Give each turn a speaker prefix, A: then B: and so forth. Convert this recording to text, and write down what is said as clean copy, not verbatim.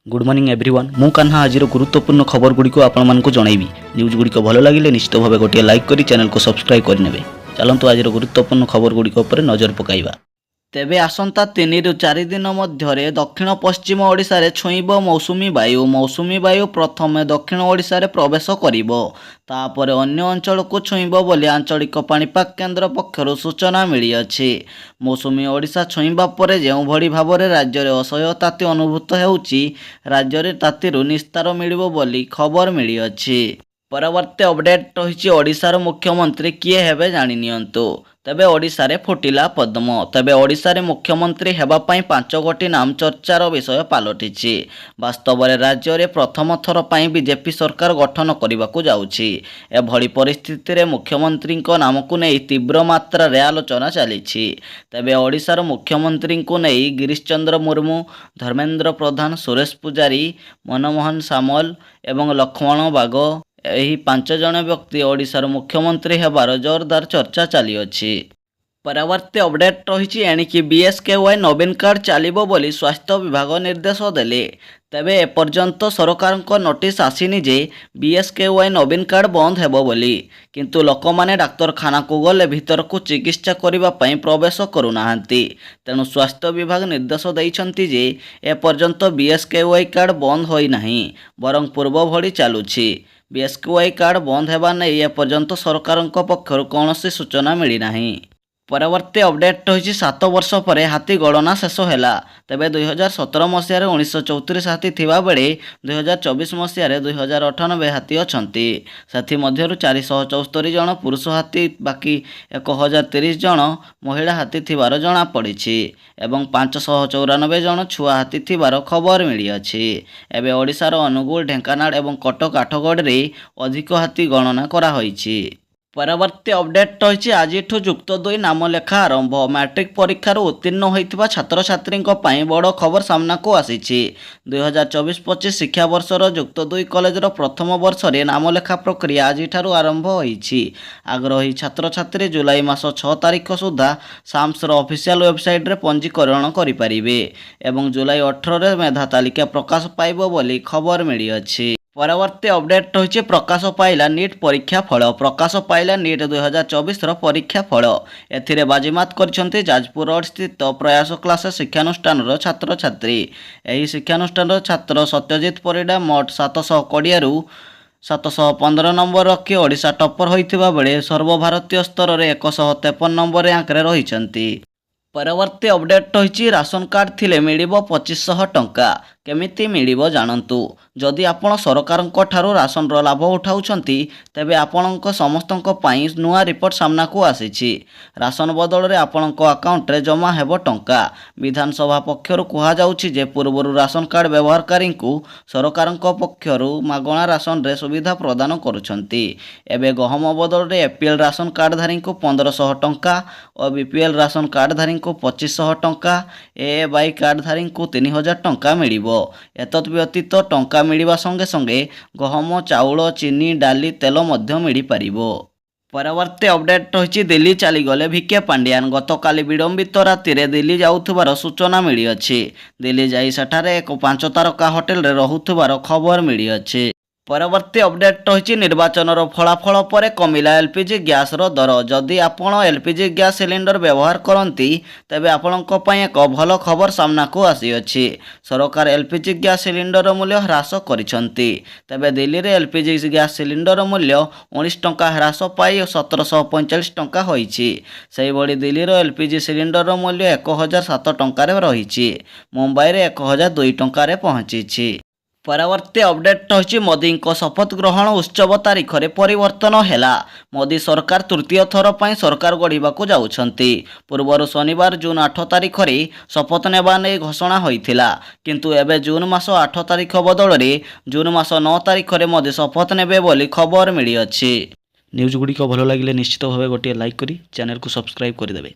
A: Good morning everyone मु कान्हा आज गुरुत्वपूर्ण खबर गुड़िक आपको जनइबी। न्यूज गुड़िक भल लगे निश्चित भाव गोटे लाइक करी चैनल को सब्सक्राइब करने। चलतु आज गुरुत्वपूर्ण खबर गुड़िक नजर पकाइबा। तेबे आसंता 3 ରୁ 4 दिन मध्य दक्षिण पश्चिम ओडिशा रे छुईब मौसुमी वायु प्रथमे दक्षिण ओडिशा रे प्रवेश करिबो, तापर अन्य अंचल को छुईब बोली आंचलिक पाणीपाग केन्द्र पक्षरु सूचना मिली अछि। मौसुमी ओडिशा छुईबा परे जेउ भली भाबरे राज्य रे असह्य ताती अनुभूत हेउछि, राज्य रे तातीरु निस्तार मिलिबो बोली खबर मिली अछि। परवर्ती अपडेट रही ओडिशार मुख्यमंत्री किए हेबे जानि नियंतु। तेबे ओडिशा रे फुटिला पद्म। तेबे ओडिशा रे मुख्यमंत्री हेबा पई 5 गोटी नाम चर्चार विषय पालटिछि। वास्तव में राज्य रे प्रथम थर पई बीजेपी सरकार गठन करबाकू जाउछि। एभली परिस्थिति रे मुख्यमंत्री नाम को नहीं तीव्र मात्रा रे आलोचना चलीछि। तेबे ओडिशार मुख्यमंत्री को नहीं गिरीश चंद्र मुर्मू, धर्मेंद्र प्रधान, सुरेश पुजारी, मनमोहन सामल एवं लक्ष्मण बाग यही 5 जन व्यक्ति ओडिशार मुख्यमंत्री हेबार जोरदार चर्चा चली अछि। परवर्ती अपडेट रही एणिकी बीएसकेवाई नवीन कार्ड चलिबो बोली स्वास्थ्य विभाग निर्देश देले। तेबे एपर्यंत सरकार नोटिस आसीनी जे बीएसकेवाई नवीन कार्ड बंद हेबो बोली, किंतु लोकमाने डाक्तरखाना को गले भीतर को चिकित्सा करिबा पई प्रवेश करूनाहांती। तेणु स्वास्थ्य विभाग निर्देश दैछंती जे एपर्यंत बीएसकेवाई कार्ड बंद होई नाही, बरं पूर्व भली चालुछि। बीएसकेवाई कार्ड बंद हेबा नै एपर्यंत सरकार पक्षरु कौनसी सूचना मिली नाही। परवर्ती अपडेट रही 7 वर्ष पर हाथी गणना शेष हैला। तेबे 2017 मसीह 1934 हाथी थिबा बेले 2024 मसीह 2098 हाथी अछंती। साथी मध्यरु 474 जन पुरुष हाथी बाकी 1030 जन महिला हाथी थिबार जणा पड़िछि एवं 594 जन छुआ हाथी थिबार खबर मिली अछि। एबे ओडिशार अनुगुल, ढेंकानाल एवं कटक, आठगढ़ रे अधिक हाथी गणना करा होईछि। परवर्ती अपडेट रही आज जुक्त 2 नाम लेखा आरंभ। मैट्रिक परीक्षार उत्तीर्ण होइतिबा छात्र छात्री बड़ खबर सामना को आसीछि। 2024-25 शिक्षा वर्षर जुक्त 2 कॉलेजर प्रथम वर्ष रे नाम लेखा प्रक्रिया आज आरंभ होईछि। आग्रही छात्र छात्री जुलाई मास 6 तारिख सुधा साम्सर ऑफिशियल वेबसाइट रे पंजीकरण करि परिबे एवं जुलाई 18 रे मेधा तालिका प्रकाश पाइबो बोली खबर मिली अछि। परवर्ती अपडेट रही प्रकाश पाइला नीट परीक्षा फल। प्रकाश पाइला नीट 2024 परीक्षा फल। एथिरे बाजीमात करछन्ते जाजपुर रोड स्थित प्रयास क्लास शिक्षानुष्ठान छात्र छात्री। एही शिक्षानुष्ठान छात्र सत्यजित परिडा मोट 720 रु 715 नंबर रखी ओडिशा टप्पर होइथिबा बेले सर्वभारतीय स्तर में 153 नंबर रैंक रे रहिछन्ती। परवर्ती अपडेट रही राशन कार्ड थिले मिलिबो 2500 टंका। केमिति मिलिबो जानंतु। जदि आपण सरकार ठारू राशन रो लाभ उठाउछंती तेबे आपणक समस्तक पई नुआ रिपोर्ट सामना को आसीछि। राशन बदल रे आपणक अकाउंट रे जमा हेबो टंका। विधानसभा पक्षरु कुहा जाउछि जे पूर्वरु राशन कार्ड व्यवहारकारी को सरकारक पक्षरु मागणा राशन रे सुविधा प्रदान करुछंती। एबे गहम बदल रे एपीएल राशन कार्डधारी को 1500 टंका और बीपीएल राशन कार्डधारी को 2500 टंका, एएवाई कार्डधारी को 3000 टंका मिलिबो। एतत् व्यतीत टंका मिलिबा संगे संगे गहम, चाउल, चीनी, डाली, तेल मध्य मिली पारिबो। परवर्ती अपडेट रही दिल्ली चलीगले भिके पांडियान। गतकाली विलंबित राति रे दिल्ली जाउथबार सूचना मिली अछि। दिल्ली जाई सेठारे एक 5 तारका होटेल रे रहुथबार खबर मिली अछि। परवर्ती अपडेट रही निर्वाचन फलाफल पर कमिला एलपीजी गैस दर। जदि आपण एलपीजी गैस सिलिंडर व्यवहार करती तेबे आपणक पई एक भल खबर सामना को आसी अछि। सरकार एलपीजी गैस सिलिंडर मूल्य ह्रास करिसंती। तेबे दिल्ली रे एलपीजी गैस सिलिंडर मूल्य 19 टंका ह्रास पाई 1745 टंका होईछि। सेही भली दिल्ली रो एलपीजी सिलिंडर मूल्य 1007 टंका रे रहिछि। मुंबई रे 1002 टंका रे पहुंचीछि। परवर्ती अपडेट रही मोदी शपथ ग्रहण उत्सव तारीख रे परिवर्तन हैला। मोदी सरकार तृतीय थर पर सरकार गढ़ा जाउछंती। पूर्वर शनिवार जून 8 तारिख रे शपथ नेबा नै घोषणा होइथिला, किंतु एबे जून मास 8 तारिख बदल रे जून मास 9 तारिख रे मोदी शपथ नेबे बोली खबर मिली अछि। न्यूज गुडी को भलो लागिले निश्चित भावे गोटे लाइक करी चैनल को सब्सक्राइब कर देबे।